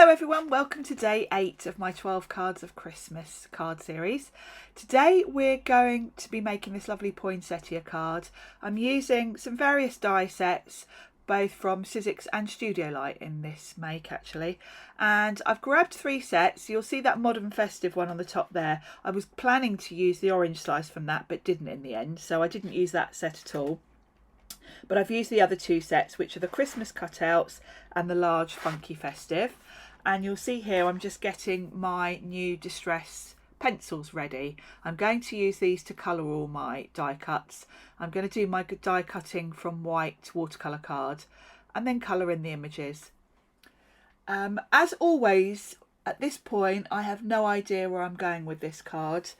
Hello everyone, welcome to day 8 of my 12 cards of Christmas card series. Today we're going to be making this lovely poinsettia card. I'm using some various die sets, both from Sizzix and Studio Light in this make actually. And I've grabbed 3 sets. You'll see that modern festive one on the top there. I was planning to use the orange slice from that but didn't in the end, so I didn't use that set at all. But I've used the other 2 sets, which are the Christmas cutouts and the large funky festive. And you'll see here I'm just getting my new distress pencils ready. I'm going to use these to colour all my die cuts. I'm going to do my die cutting from white watercolour card and then colour in the images. As always, at this point I have no idea where I'm going with this card.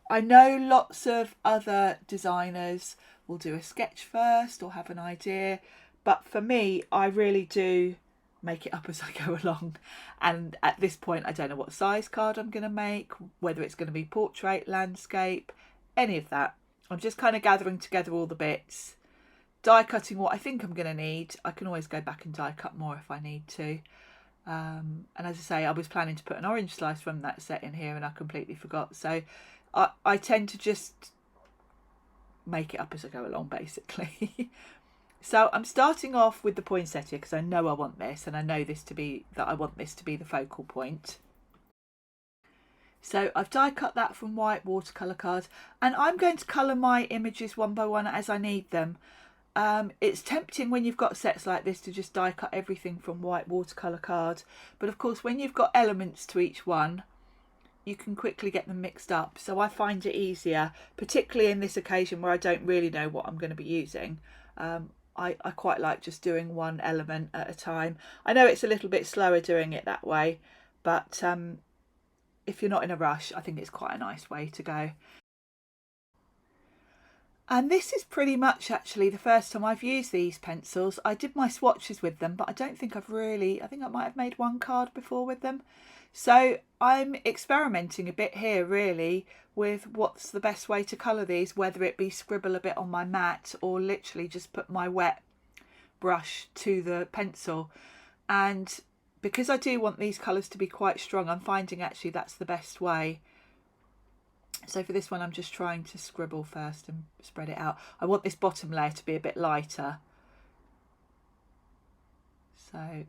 I know lots of other designers will do a sketch first or have an idea, but for me I really do make it up as I go along, and at this point I don't know what size card I'm going to make, whether it's going to be portrait, landscape, any of that. I'm just kind of gathering together all the bits, die cutting what I think I'm going to need. I can always go back and die cut more if I need to. And as I say, I was planning to put an orange slice from that set in here and I completely forgot, so I tend to just make it up as I go along basically. So I'm starting off with the poinsettia because I know I want this, and I know this to be that I want this to be the focal point. So I've die cut that from white watercolour card, and I'm going to colour my images one by one as I need them. It's tempting when you've got sets like this to just die cut everything from white watercolour card, but of course when you've got elements to each one you can quickly get them mixed up, so I find it easier, particularly in this occasion where I don't really know what I'm going to be using. I quite like just doing one element at a time. I know it's a little bit slower doing it that way, but if you're not in a rush, I think it's quite a nice way to go. And this is pretty much actually the first time I've used these pencils. I did my swatches with them, but I don't think I think I might have made one card before with them. So I'm experimenting a bit here really with what's the best way to colour these, whether it be scribble a bit on my mat or literally just put my wet brush to the pencil. And because I do want these colours to be quite strong, I'm finding actually that's the best way. So for this one I'm just trying to scribble first and spread it out. I want this bottom layer to be a bit lighter. So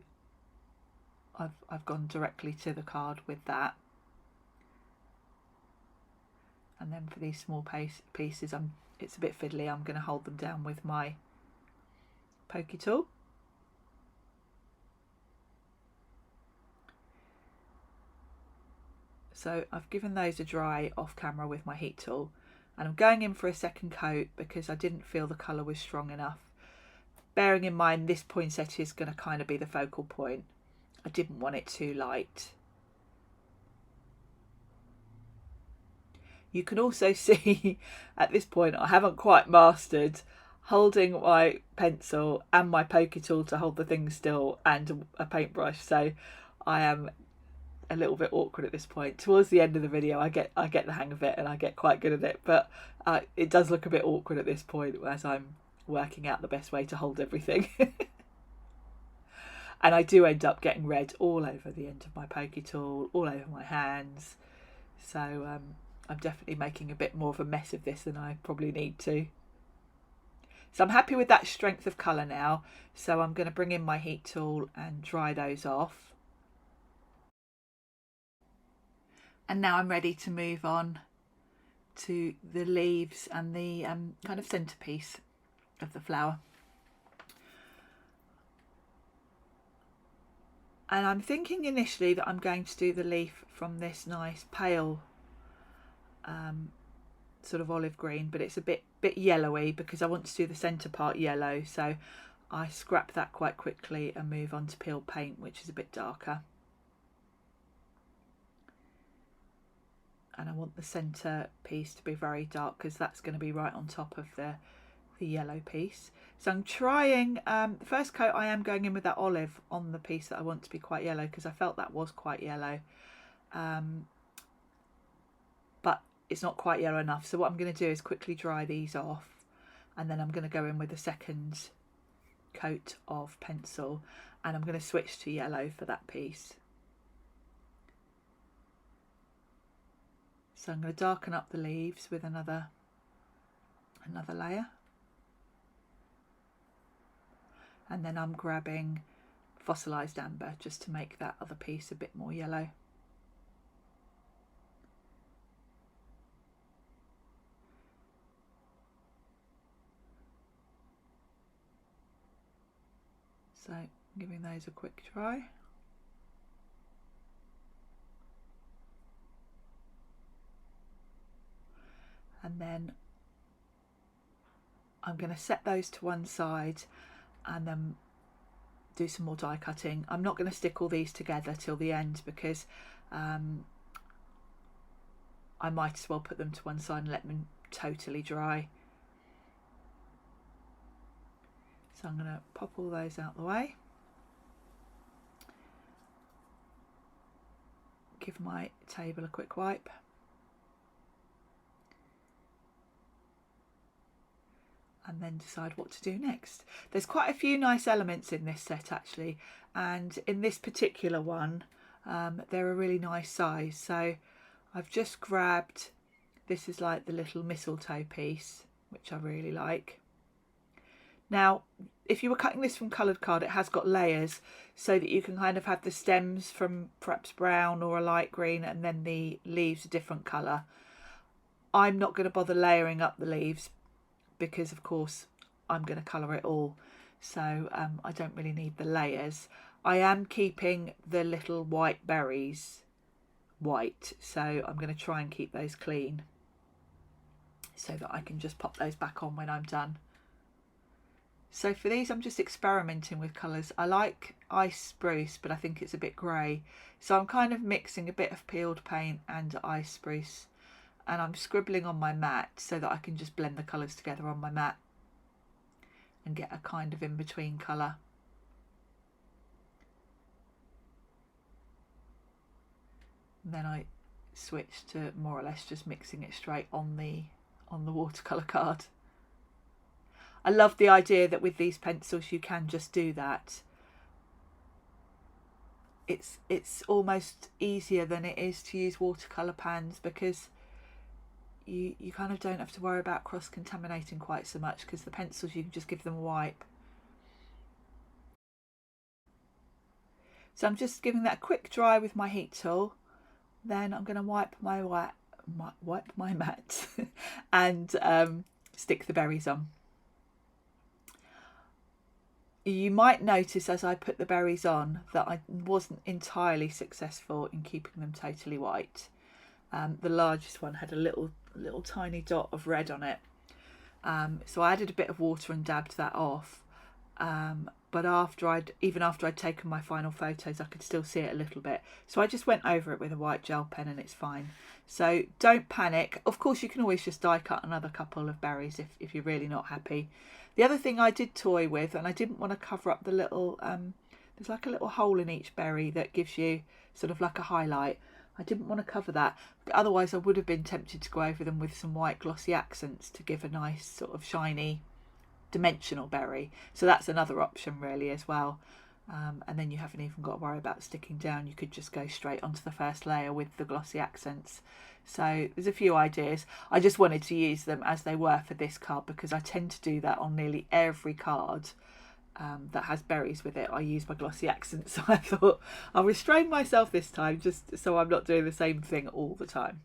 I've gone directly to the card with that. And then for these small pieces, it's a bit fiddly. I'm going to hold them down with my pokey tool. So I've given those a dry off camera with my heat tool, and I'm going in for a second coat because I didn't feel the colour was strong enough. Bearing in mind this poinsettia is going to kind of be the focal point. I didn't want it too light. You can also see at this point I haven't quite mastered holding my pencil and my pokey tool to hold the thing still and a paintbrush, so I am a little bit awkward at this point. Towards the end of the video I get the hang of it and I get quite good at it, but it does look a bit awkward at this point as I'm working out the best way to hold everything. And I do end up getting red all over the end of my pokey tool, all over my hands. So I'm definitely making a bit more of a mess of this than I probably need to. So I'm happy with that strength of colour now. So I'm going to bring in my heat tool and dry those off. And now I'm ready to move on to the leaves and the kind of centrepiece of the flower. And I'm thinking initially that I'm going to do the leaf from this nice pale sort of olive green, but it's a bit yellowy because I want to do the centre part yellow, so I scrap that quite quickly and move on to peel paint, which is a bit darker. And I want the centre piece to be very dark because that's going to be right on top of the yellow piece. So I'm trying, the first coat I am going in with that olive on the piece that I want to be quite yellow because I felt that was quite yellow, but it's not quite yellow enough. So what I'm going to do is quickly dry these off, and then I'm going to go in with a second coat of pencil, and I'm going to switch to yellow for that piece. So I'm going to darken up the leaves with another layer. And then I'm grabbing fossilized amber just to make that other piece a bit more yellow. So giving those a quick dry. And then I'm going to set those to one side and then do some more die cutting. I'm not going to stick all these together till the end because I might as well put them to one side and let them totally dry. So I'm going to pop all those out the way. Give my table a quick wipe. And then decide what to do next. There's quite a few nice elements in this set actually, and in this particular one they're a really nice size. So I've just grabbed, this is like the little mistletoe piece, which I really like. Now if you were cutting this from coloured card, it has got layers so that you can kind of have the stems from perhaps brown or a light green and then the leaves a different colour. I'm not going to bother layering up the leaves because of course I'm going to colour it all, so I don't really need the layers. I am keeping the little white berries white, so I'm going to try and keep those clean so that I can just pop those back on when I'm done. So for these I'm just experimenting with colours. I like ice spruce, but I think it's a bit grey, so I'm kind of mixing a bit of peeled paint and ice spruce, and I'm scribbling on my mat so that I can just blend the colours together on my mat and get a kind of in-between colour. And then I switch to more or less just mixing it straight on the watercolour card. I love the idea that with these pencils you can just do that. It's almost easier than it is to use watercolour pans because you kind of don't have to worry about cross-contaminating quite so much, because the pencils you can just give them a wipe. So I'm just giving that a quick dry with my heat tool. Then I'm going to wipe my mat and stick the berries on. You might notice as I put the berries on that I wasn't entirely successful in keeping them totally white. The largest one had a little tiny dot of red on it, so I added a bit of water and dabbed that off, but even after I'd taken my final photos I could still see it a little bit, so I just went over it with a white gel pen and it's fine. So don't panic. Of course you can always just die cut another couple of berries if you're really not happy. The other thing I did toy with, and I didn't want to cover up the little there's like a little hole in each berry that gives you sort of like a highlight. I didn't want to cover that, but otherwise I would have been tempted to go over them with some white glossy accents to give a nice sort of shiny dimensional berry. So that's another option really as well. And then you haven't even got to worry about sticking down. You could just go straight onto the first layer with the glossy accents. So there's a few ideas. I just wanted to use them as they were for this card because I tend to do that on nearly every card that has berries with it. I use my glossy accents, so I thought I'll restrain myself this time just so I'm not doing the same thing all the time.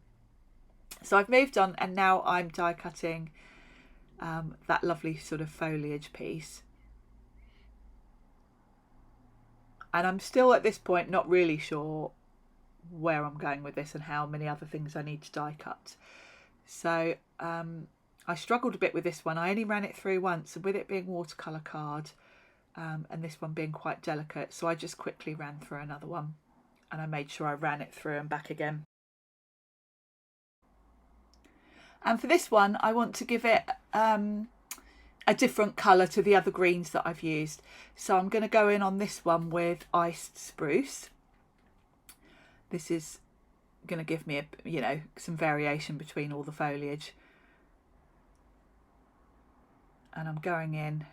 So I've moved on and now I'm die cutting that lovely sort of foliage piece. And I'm still at this point not really sure where I'm going with this and how many other things I need to die cut. So I struggled a bit with this one. I only ran it through once, and with it being watercolour card and this one being quite delicate, so I just quickly ran through another one and I made sure I ran it through and back again. And for this one I want to give it a different colour to the other greens that I've used. So I'm going to go in on this one with iced spruce. This is going to give me some variation between all the foliage. And I'm going in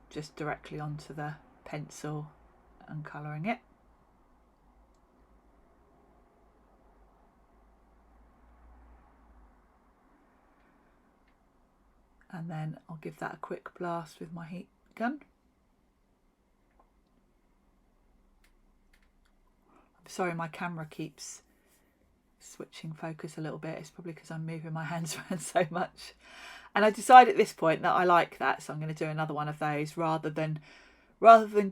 just directly onto the pencil and colouring it. And then I'll give that a quick blast with my heat gun. I'm sorry my camera keeps switching focus a little bit. It's probably because I'm moving my hands around so much. And I decided at this point that I like that, so I'm going to do another one of those rather than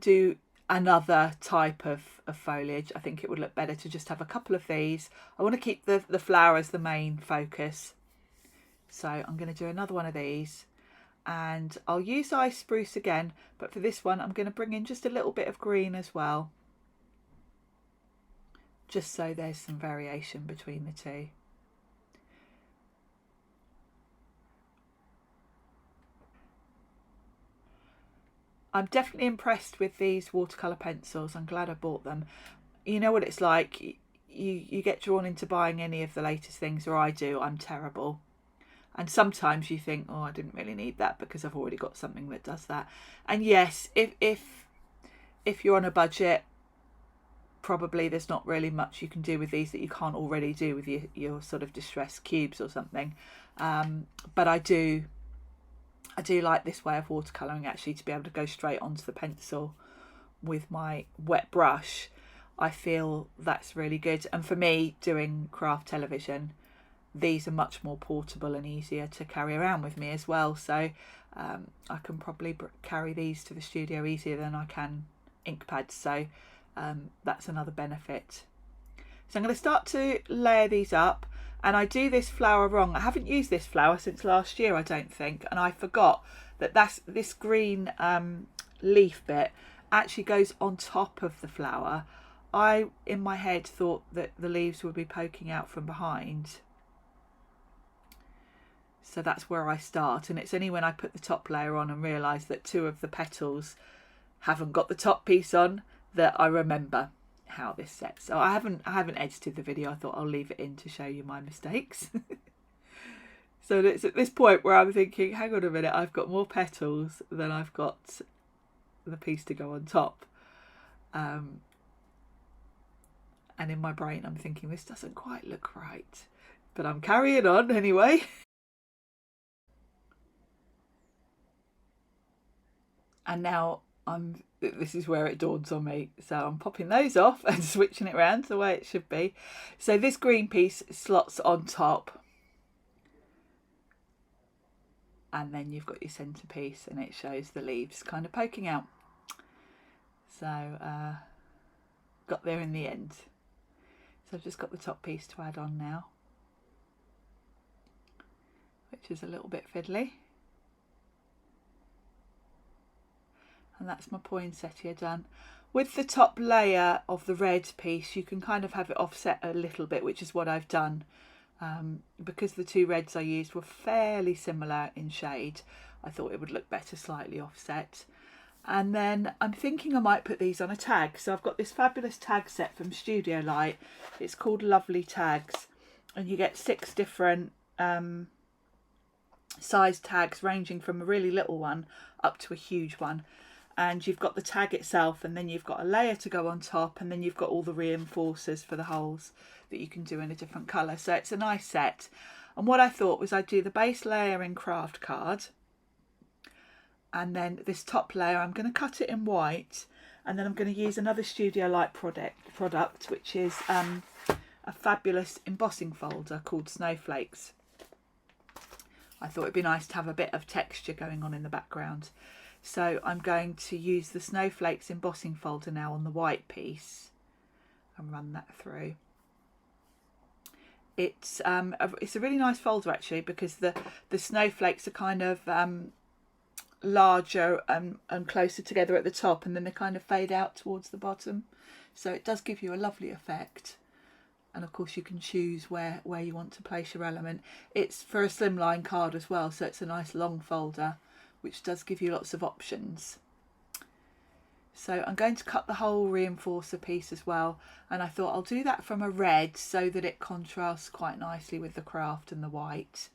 do another type of foliage. I think it would look better to just have a couple of these. I want to keep the flowers the main focus. So I'm going to do another one of these, and I'll use ice spruce again, but for this one I'm going to bring in just a little bit of green as well, just so there's some variation between the two. I'm definitely impressed with these watercolour pencils. I'm glad I bought them. You know what it's like, you get drawn into buying any of the latest things, or I do. I'm terrible. And sometimes you think, oh, I didn't really need that because I've already got something that does that. And yes, if you're on a budget, probably there's not really much you can do with these that you can't already do with your sort of distressed cubes or something. But I do like this way of watercolouring, actually, to be able to go straight onto the pencil with my wet brush. I feel that's really good. And for me, doing craft television, these are much more portable and easier to carry around with me as well. So I can probably carry these to the studio easier than I can ink pads. So that's another benefit. So I'm going to start to layer these up. And I do this flower wrong. I haven't used this flower since last year, I don't think. And I forgot that this green leaf bit actually goes on top of the flower. I, in my head, thought that the leaves would be poking out from behind. So that's where I start. And it's only when I put the top layer on and realise that two of the petals haven't got the top piece on that I remember how this sets. So I haven't edited the video. I thought I'll leave it in to show you my mistakes. So it's at this point where I'm thinking, hang on a minute, I've got more petals than I've got the piece to go on top. And in my brain I'm thinking, this doesn't quite look right, but I'm carrying on anyway. And now this is where it dawns on me. So I'm popping those off and switching it around the way it should be. So this green piece slots on top. And then you've got your centerpiece and it shows the leaves kind of poking out. So got there in the end. So I've just got the top piece to add on now, which is a little bit fiddly. And that's my poinsettia done. With the top layer of the red piece, you can kind of have it offset a little bit, which is what I've done. Because the two reds I used were fairly similar in shade, I thought it would look better slightly offset. And then I'm thinking I might put these on a tag. So I've got this fabulous tag set from Studio Light. It's called Lovely Tags. And you get 6 different size tags, ranging from a really little one up to a huge one. And you've got the tag itself, and then you've got a layer to go on top, and then you've got all the reinforcers for the holes that you can do in a different colour. So it's a nice set. And what I thought was I'd do the base layer in craft card, and then this top layer I'm going to cut it in white, and then I'm going to use another Studio Light product, which is a fabulous embossing folder called Snowflakes. I thought it'd be nice to have a bit of texture going on in the background. So I'm going to use the Snowflakes embossing folder now on the white piece and run that through. It's a really nice folder actually, because the snowflakes are kind of larger and closer together at the top, and then they kind of fade out towards the bottom. So it does give you a lovely effect. And of course you can choose where you want to place your element. It's for a slimline card as well, so it's a nice long folder, which does give you lots of options. So I'm going to cut the whole reinforcer piece as well, and I thought I'll do that from a red so that it contrasts quite nicely with the craft and the white.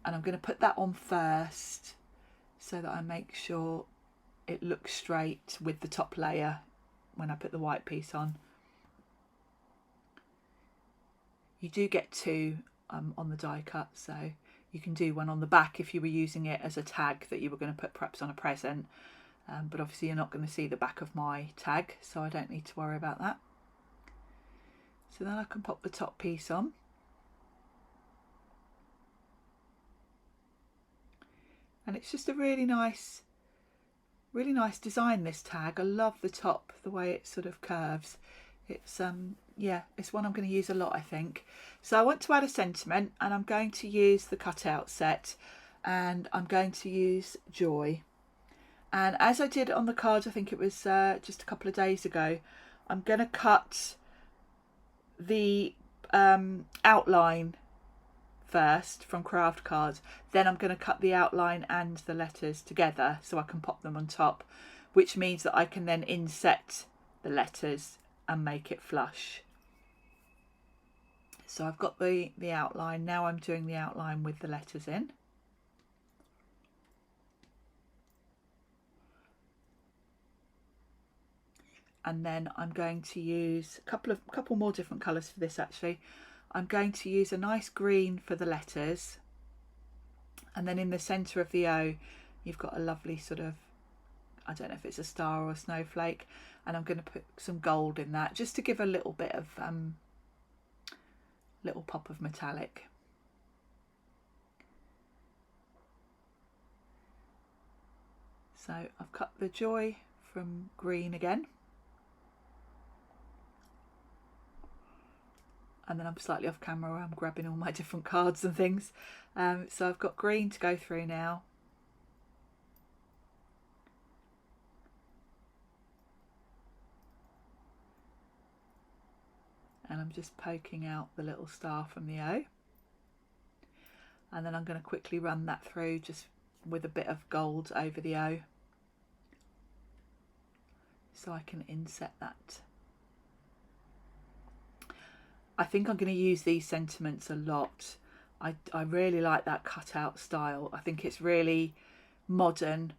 And I'm going to put that on first so that I make sure it looks straight with the top layer when I put the white piece on. You do get 2 on the die cut, so You can do one on the back if you were using it as a tag that you were going to put perhaps on a present. But obviously you're not going to see the back of my tag, so I don't need to worry about that. So then I can pop the top piece on. And it's just a really nice design, this tag. I love the top, the way it sort of curves. It's yeah, it's one I'm going to use a lot, I think. So I want to add a sentiment, and I'm going to use the cutout set, and I'm going to use Joy. And as I did on the cards, I think it was just a couple of days ago, I'm going to cut the outline first from craft cards, then I'm going to cut the outline and the letters together so I can pop them on top, which means that I can then inset the letters and make it flush. So I've got the outline. Now I'm doing the outline with the letters in. And then I'm going to use a couple more different colours for this actually. I'm going to use a nice green for the letters, and then in the centre of the O you've got a lovely sort of, I don't know if it's a star or a snowflake, and I'm going to put some gold in that just to give a little bit of little pop of metallic. So I've cut the Joy from green again. And then I'm slightly off camera, I'm grabbing all my different cards and things. So I've got green to go through now. And I'm just poking out the little star from the O. And then I'm going to quickly run that through just with a bit of gold over the O, so I can inset that. I think I'm going to use these sentiments a lot. I really like that cutout style. I think it's really modern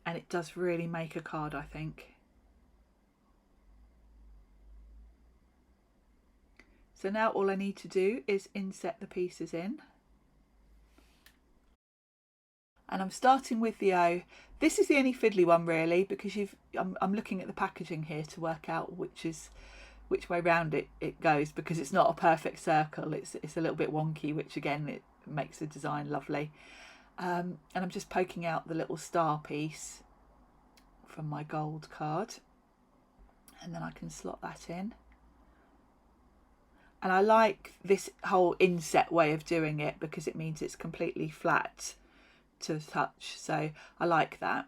and it does really make a card, I think. So now all I need to do is inset the pieces in. And I'm starting with the O. This is the only fiddly one really, because I'm looking at the packaging here to work out which way round it goes, because it's not a perfect circle, it's a little bit wonky, which again it makes the design lovely. And I'm just poking out the little star piece from my gold card, and then I can slot that in. And I like this whole inset way of doing it because it means it's completely flat to the touch, so I like that.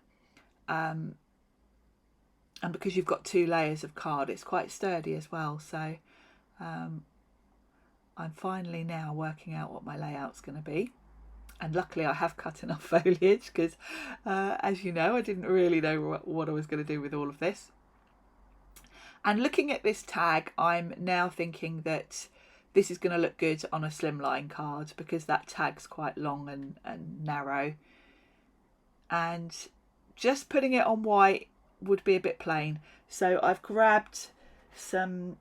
And because you've got 2 layers of card, it's quite sturdy as well. So I'm finally now working out what my layout's going to be. And luckily I have cut enough foliage because, as you know, I didn't really know what I was going to do with all of this. And looking at this tag, I'm now thinking that this is going to look good on a slimline card because that tag's quite long and narrow. And just putting it on white would be a bit plain, so I've grabbed some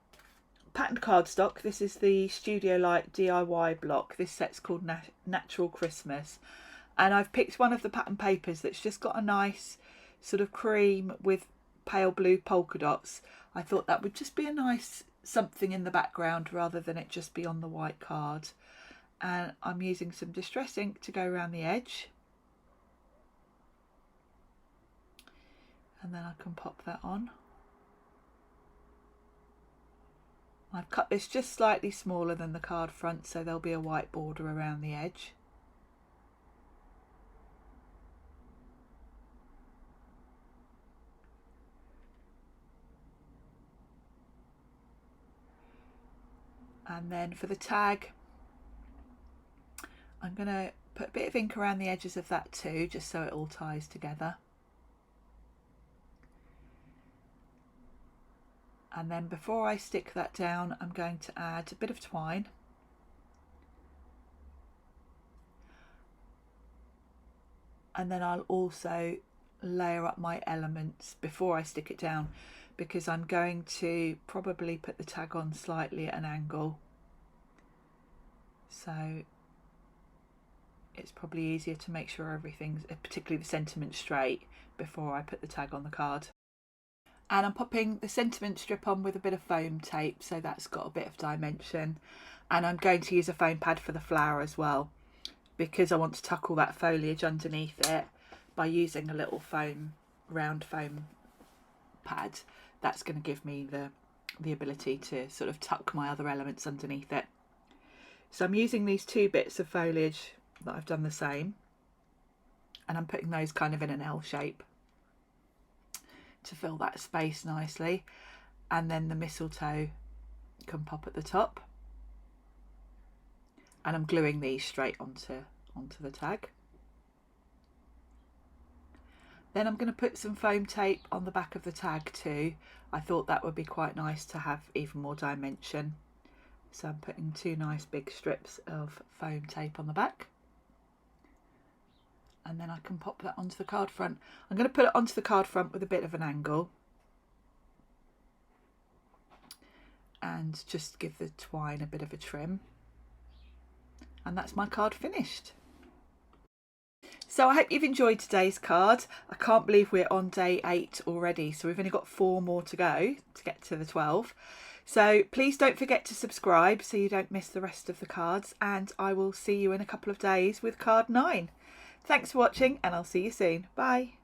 patterned cardstock. This is the Studio Light DIY block. This set's called Natural Christmas, and I've picked one of the pattern papers that's just got a nice sort of cream with pale blue polka dots. I thought that would just be a nice something in the background rather than it just be on the white card. And I'm using some distress ink to go around the edge. And then I can pop that on. I've cut this just slightly smaller than the card front, so there'll be a white border around the edge. And then for the tag, I'm going to put a bit of ink around the edges of that too, just so it all ties together. And then before I stick that down, I'm going to add a bit of twine. And then I'll also layer up my elements before I stick it down, because I'm going to probably put the tag on slightly at an angle. So it's probably easier to make sure everything's, particularly the sentiment, straight before I put the tag on the card. And I'm popping the sentiment strip on with a bit of foam tape, so that's got a bit of dimension. And I'm going to use a foam pad for the flower as well, because I want to tuck all that foliage underneath it by using a little round foam pad. That's going to give me the ability to sort of tuck my other elements underneath it. So I'm using these 2 bits of foliage that I've done the same, and I'm putting those kind of in an L shape to fill that space nicely, and then the mistletoe can pop at the top, and I'm gluing these straight onto the tag. Then I'm going to put some foam tape on the back of the tag too. I thought that would be quite nice to have even more dimension, so I'm putting 2 nice big strips of foam tape on the back. And then I can pop that onto the card front. I'm going to put it onto the card front with a bit of an angle and just give the twine a bit of a trim. And that's my card finished. So I hope you've enjoyed today's card. I can't believe we're on day 8 already, so we've only got 4 more to go to get to the 12. So please don't forget to subscribe so you don't miss the rest of the cards, and I will see you in a couple of days with card 9. Thanks for watching, and I'll see you soon. Bye.